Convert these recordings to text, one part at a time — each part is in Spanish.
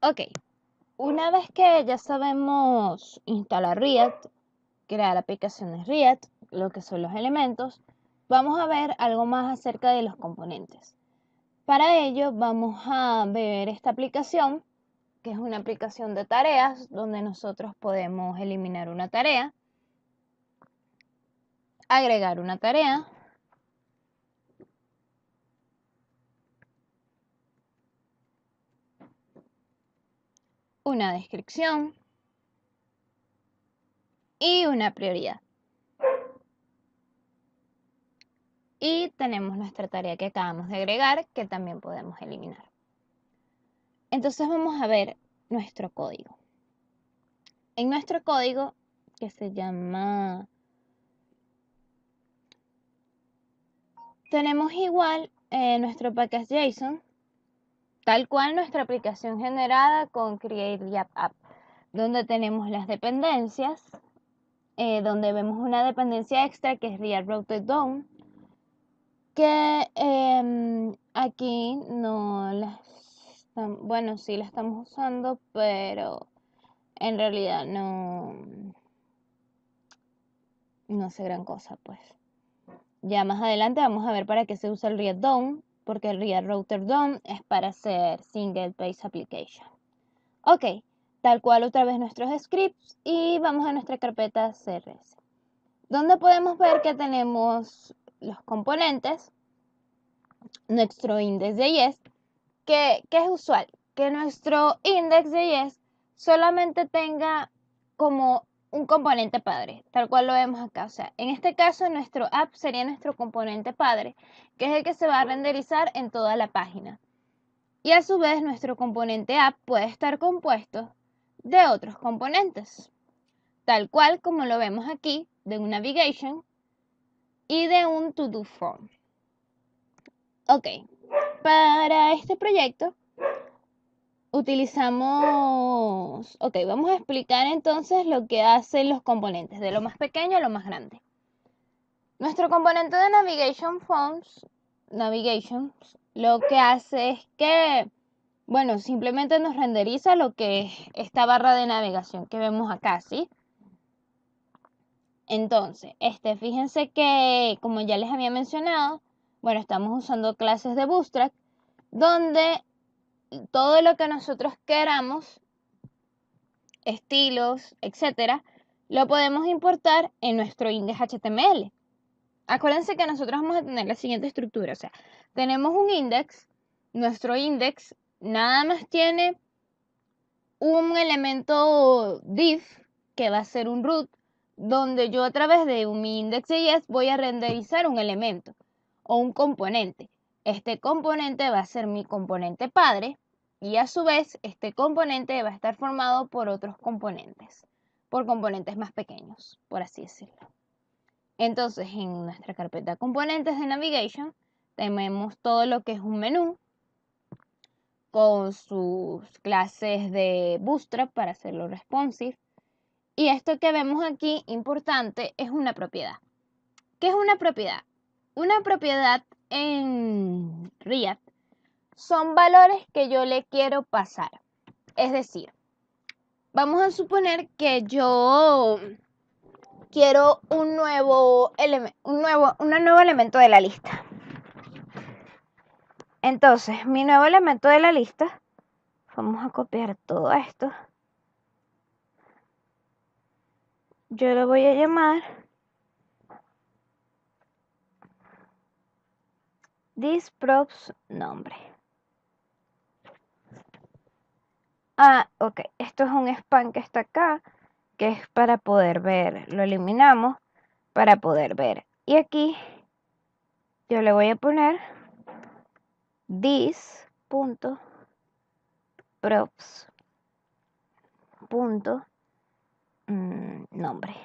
Ok, una vez que ya sabemos instalar React, crear aplicaciones React, lo que son los elementos, vamos a ver algo más acerca de los componentes. Para ello vamos a ver esta aplicación, que es una aplicación de tareas, donde nosotros podemos eliminar una tarea, agregar una tarea, una descripción y una prioridad. Y tenemos nuestra tarea que acabamos de agregar, que también podemos eliminar. Entonces vamos a ver nuestro código. En nuestro código, que se llama... Tenemos igual nuestro package JSON, tal cual nuestra aplicación generada con Create React App, donde tenemos las dependencias, donde vemos una dependencia extra que es React Routed Down, que aquí no las... Bueno, sí la estamos usando, pero en realidad no sé gran cosa, pues. Ya más adelante vamos a ver para qué se usa el React DOM, porque el React Router DOM es para hacer Single Page Application. Ok, tal cual otra vez nuestros scripts y vamos a nuestra carpeta CRS, donde podemos ver que tenemos los componentes, nuestro index.js, que es usual, que nuestro index.js solamente tenga como un componente padre, tal cual lo vemos acá. O sea, en este caso nuestro app sería nuestro componente padre, que es el que se va a renderizar en toda la página. Y a su vez nuestro componente app puede estar compuesto de otros componentes, tal cual como lo vemos aquí, de un navigation y de un to-do form. Ok, para este proyecto utilizamos, ok, vamos a explicar entonces lo que hacen los componentes, de lo más pequeño a lo más grande. Nuestro componente de Navigations, lo que hace es que, bueno, simplemente nos renderiza lo que es esta barra de navegación que vemos acá, ¿sí? Entonces, fíjense que, como ya les había mencionado, bueno, estamos usando clases de Bootstrap, donde todo lo que nosotros queramos, estilos, etcétera, lo podemos importar en nuestro index.html. Acuérdense que nosotros vamos a tener la siguiente estructura, o sea, tenemos un index, nuestro index nada más tiene un elemento div que va a ser un root, donde yo a través de mi index.js voy a renderizar un elemento o un componente. Este componente va a ser mi componente padre y a su vez este componente va a estar formado por otros componentes, por componentes más pequeños, por así decirlo. Entonces en nuestra carpeta componentes de navigation tenemos todo lo que es un menú con sus clases de Bootstrap para hacerlo responsive. Y esto que vemos aquí, importante, es una propiedad. ¿Qué es una propiedad? Una propiedad en React son valores que yo le quiero pasar. Es decir, vamos a suponer que yo quiero un nuevo elemento de la lista. Entonces, mi nuevo elemento de la lista, vamos a copiar todo esto. Yo lo voy a llamar thisprops nombre. Ok, esto es un span que está acá, que es para poder ver. Lo eliminamos para poder ver. Y aquí yo le voy a poner this.props. Nombre.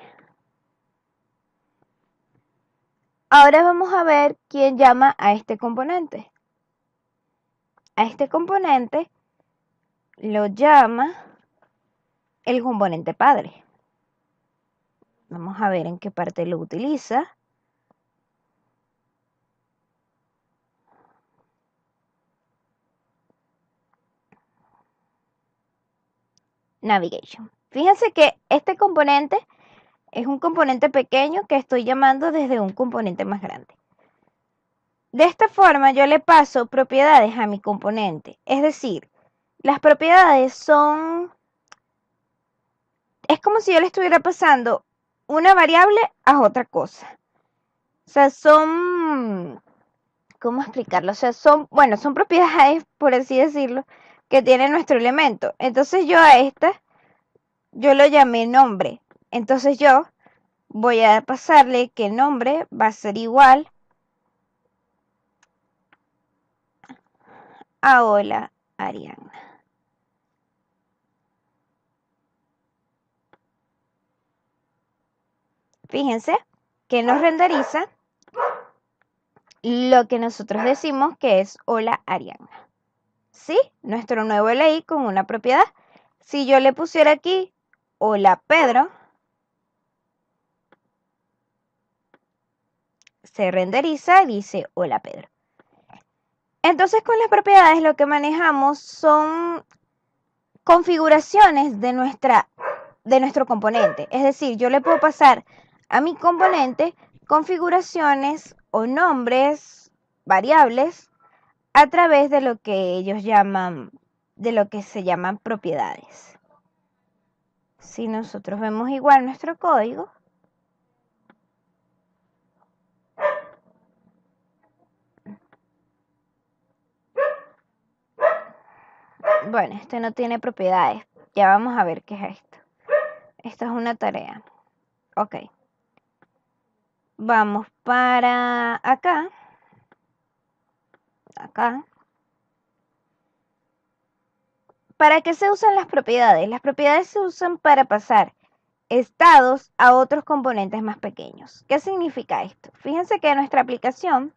Ahora vamos a ver quién llama a este componente. A este componente lo llama el componente padre. Vamos a ver en qué parte lo utiliza. navigation. Fíjense que este componente es un componente pequeño que estoy llamando desde un componente más grande. De esta forma yo le paso propiedades a mi componente. Es decir, las propiedades son... Es como si yo le estuviera pasando una variable a otra cosa. O sea, son... ¿Cómo explicarlo? O sea, son propiedades, por así decirlo, que tiene nuestro elemento. Entonces yo a esta, yo lo llamé nombre. Entonces yo voy a pasarle que el nombre va a ser igual a hola Ariana. Fíjense que nos renderiza lo que nosotros decimos que es hola Ariana. ¿Sí? Nuestro nuevo LI con una propiedad. Si yo le pusiera aquí hola Pedro, se renderiza y dice hola Pedro. Entonces con las propiedades lo que manejamos son configuraciones de nuestro componente. Es decir, yo le puedo pasar a mi componente configuraciones o nombres, variables, a través de lo que ellos llaman, de lo que se llaman propiedades. Si nosotros vemos igual nuestro código, bueno, este no tiene propiedades. Ya vamos a ver qué es esto. Esto es una tarea. Ok. Vamos para acá. Acá. ¿Para qué se usan las propiedades? Las propiedades se usan para pasar estados a otros componentes más pequeños. ¿Qué significa esto? Fíjense que nuestra aplicación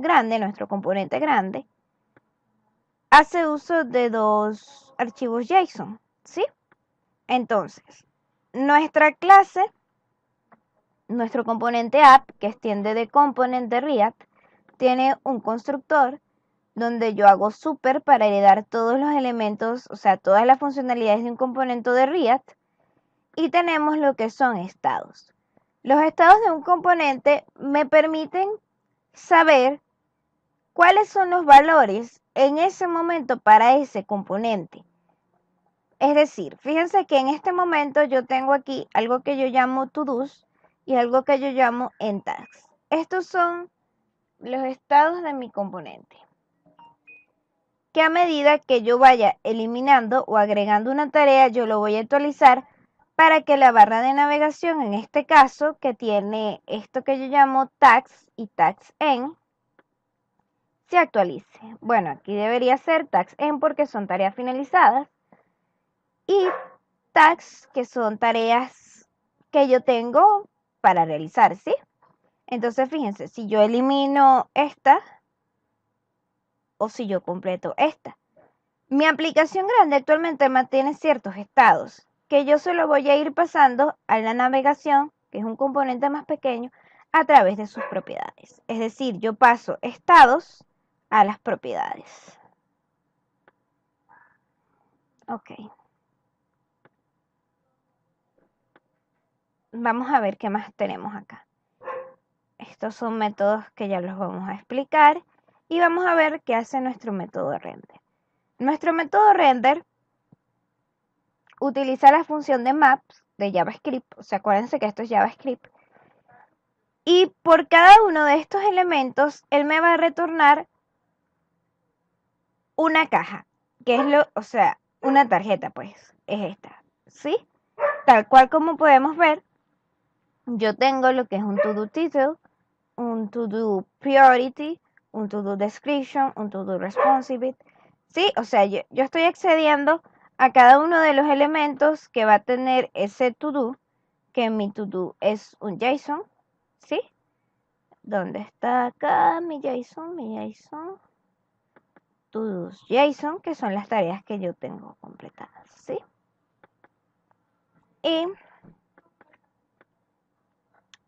grande, nuestro componente grande, hace uso de dos archivos JSON, ¿sí? Entonces, nuestra clase, nuestro componente app, que extiende de component de React, tiene un constructor donde yo hago super para heredar todos los elementos, o sea, todas las funcionalidades de un componente de React. Y tenemos lo que son estados. Los estados de un componente me permiten saber cuáles son los valores en ese momento para ese componente. Es decir, fíjense que en este momento yo tengo aquí algo que yo llamo to-dos y algo que yo llamo end tags. Estos son los estados de mi componente, que a medida que yo vaya eliminando o agregando una tarea, yo lo voy a actualizar para que la barra de navegación, en este caso, que tiene esto que yo llamo tags y tags en, se actualice. Bueno, aquí debería ser tags en porque son tareas finalizadas y tags que son tareas que yo tengo para realizar, ¿sí? Entonces, fíjense, si yo elimino esta o si yo completo esta. Mi aplicación grande actualmente mantiene ciertos estados que yo se lo voy a ir pasando a la navegación, que es un componente más pequeño, a través de sus propiedades. Es decir, yo paso estados a las propiedades. Ok. Vamos a ver qué más tenemos acá. Estos son métodos que ya los vamos a explicar y vamos a ver qué hace nuestro método render. Nuestro método render utiliza la función de maps de JavaScript, o sea, acuérdense que esto es JavaScript, y por cada uno de estos elementos, él me va a retornar una caja, que es o sea, una tarjeta, pues, es esta, ¿sí? Tal cual como podemos ver, yo tengo lo que es un to-do title, un to-do priority, un to-do description, un to-do responsive, ¿sí? O sea, yo estoy accediendo a cada uno de los elementos que va a tener ese to-do, que mi to-do es un JSON, ¿sí? ¿Dónde está acá mi JSON? Mi JSON. To-dos JSON, que son las tareas que yo tengo completadas, ¿sí? Y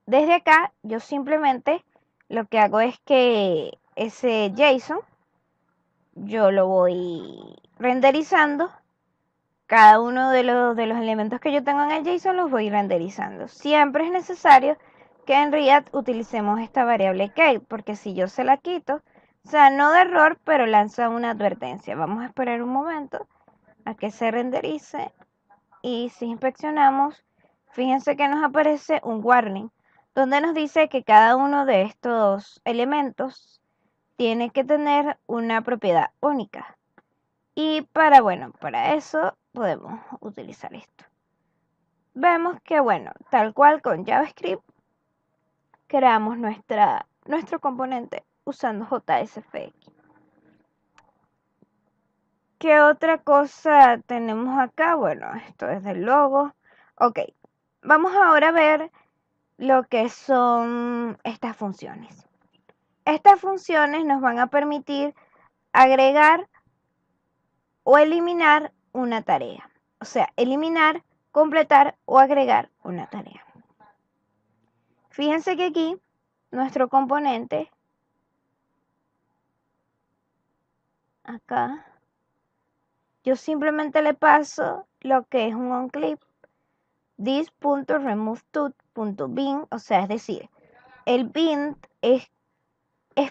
desde acá, yo simplemente lo que hago es que ese JSON yo lo voy renderizando cada uno de los elementos que yo tengo en el JSON los voy renderizando. Siempre es necesario que en React utilicemos esta variable cake, porque si yo se la quito, o sea, no de error, pero lanza una advertencia. Vamos a esperar un momento a que se renderice y si inspeccionamos, fíjense que nos aparece un warning donde nos dice que cada uno de estos elementos tiene que tener una propiedad única. Y para eso podemos utilizar esto. Vemos que, tal cual con JavaScript, creamos nuestro componente usando JSFX. ¿Qué otra cosa tenemos acá? Bueno, esto es del logo. Ok, vamos ahora a ver lo que son estas funciones. Estas funciones nos van a permitir agregar o eliminar una tarea. O sea, eliminar, completar o agregar una tarea. Fíjense que aquí nuestro componente, acá, yo simplemente le paso lo que es un onClip, this.removeTool.bin, o sea, es decir, el bin es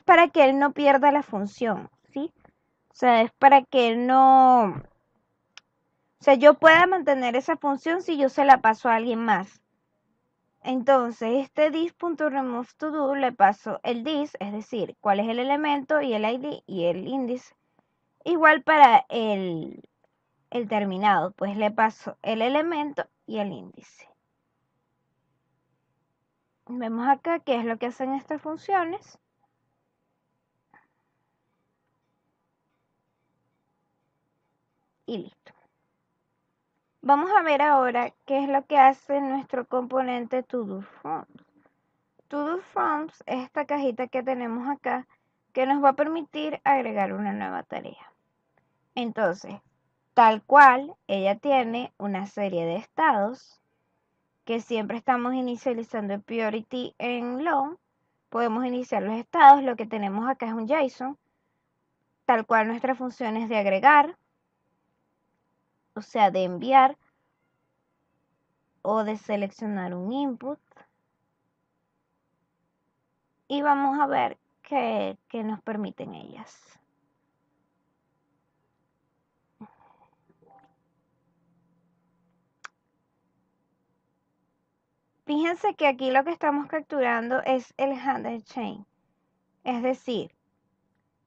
para que él no pierda la función, ¿sí? O sea, es para que él no... O sea, yo pueda mantener esa función si yo se la paso a alguien más. Entonces, este this.removeToDo le paso el this, es decir, cuál es el elemento y el ID y el índice. Igual para el terminado, pues le paso el elemento y el índice. Vemos acá qué es lo que hacen estas funciones. Y listo. Vamos a ver ahora qué es lo que hace nuestro componente ToDoFront. ToDoFront es esta cajita que tenemos acá que nos va a permitir agregar una nueva tarea. Entonces, tal cual, ella tiene una serie de estados que siempre estamos inicializando el priority en low. Podemos iniciar los estados. Lo que tenemos acá es un JSON. Tal cual nuestra función es de agregar, o sea, de enviar o de seleccionar un input. Y vamos a ver qué nos permiten ellas. Fíjense que aquí lo que estamos capturando es el handle chain. Es decir,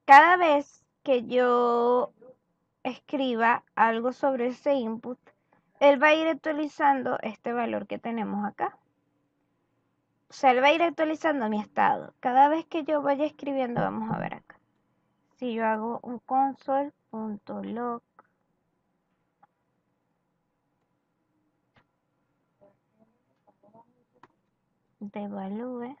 cada vez que yo escriba algo sobre ese input, él va a ir actualizando este valor que tenemos acá. O sea, él va a ir actualizando mi estado. Cada vez que yo vaya escribiendo, vamos a ver acá. Si yo hago un console.log devalúe,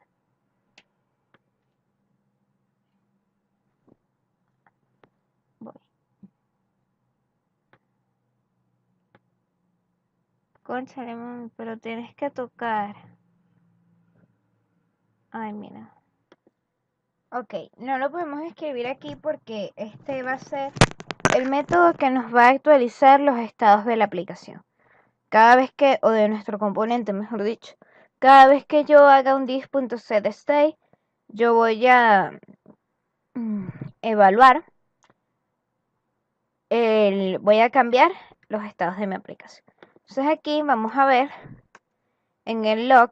voy. Cónchale, mami, pero tienes que tocar. Ay, mira. Ok, no lo podemos escribir aquí porque este va a ser el método que nos va a actualizar los estados de la aplicación. Cada vez que, o de nuestro componente, mejor dicho, cada vez que yo haga un this.setState, yo voy a evaluar, voy a cambiar los estados de mi aplicación. Entonces aquí vamos a ver en el log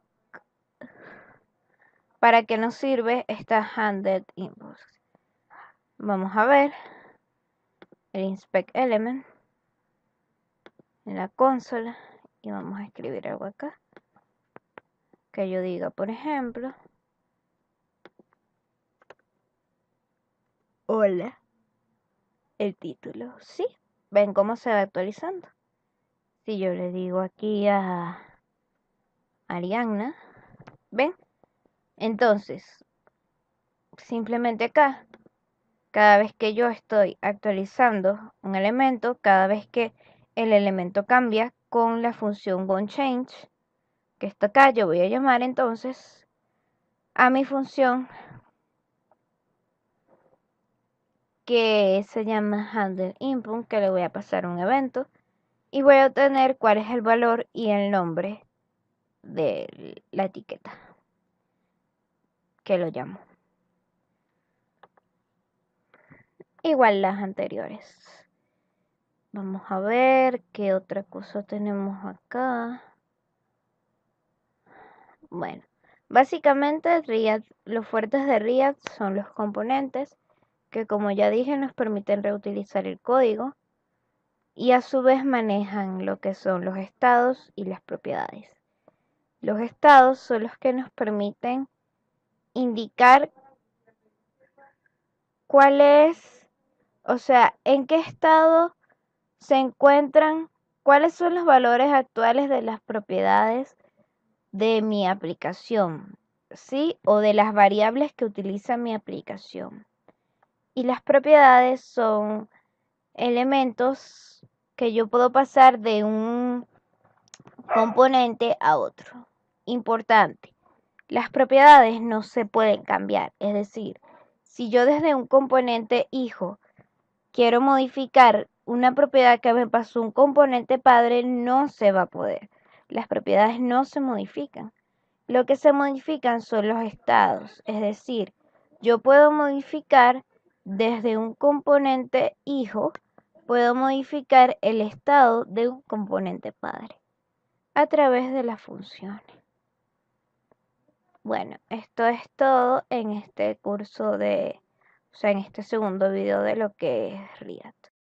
para qué nos sirve esta handled input. Vamos a ver el inspect element en la consola y vamos a escribir algo acá que yo diga, por ejemplo, hola, el título. Sí, ven cómo se va actualizando. Si yo le digo aquí a Arianna, ven, entonces simplemente acá, cada vez que yo estoy actualizando un elemento, cada vez que el elemento cambia con la función onChange, que está acá, yo voy a llamar entonces a mi función que se llama handleInput, que le voy a pasar un evento y voy a obtener cuál es el valor y el nombre de la etiqueta que lo llamo. Igual las anteriores. Vamos a ver qué otra cosa tenemos acá. Bueno, básicamente los fuertes de React son los componentes que, como ya dije, nos permiten reutilizar el código y a su vez manejan lo que son los estados y las propiedades. Los estados son los que nos permiten indicar cuál es, o sea, en qué estado se encuentran, cuáles son los valores actuales de las propiedades de mi aplicación, ¿sí? O de las variables que utiliza mi aplicación. Y las propiedades son elementos que yo puedo pasar de un componente a otro. Importante, las propiedades no se pueden cambiar, es decir, si yo desde un componente hijo quiero modificar una propiedad que me pasó un componente padre, no se va a poder. Las propiedades no se modifican. Lo que se modifican son los estados, es decir, yo puedo modificar desde un componente hijo, puedo modificar el estado de un componente padre a través de las funciones. Bueno, esto es todo en este curso en este segundo video de lo que es React.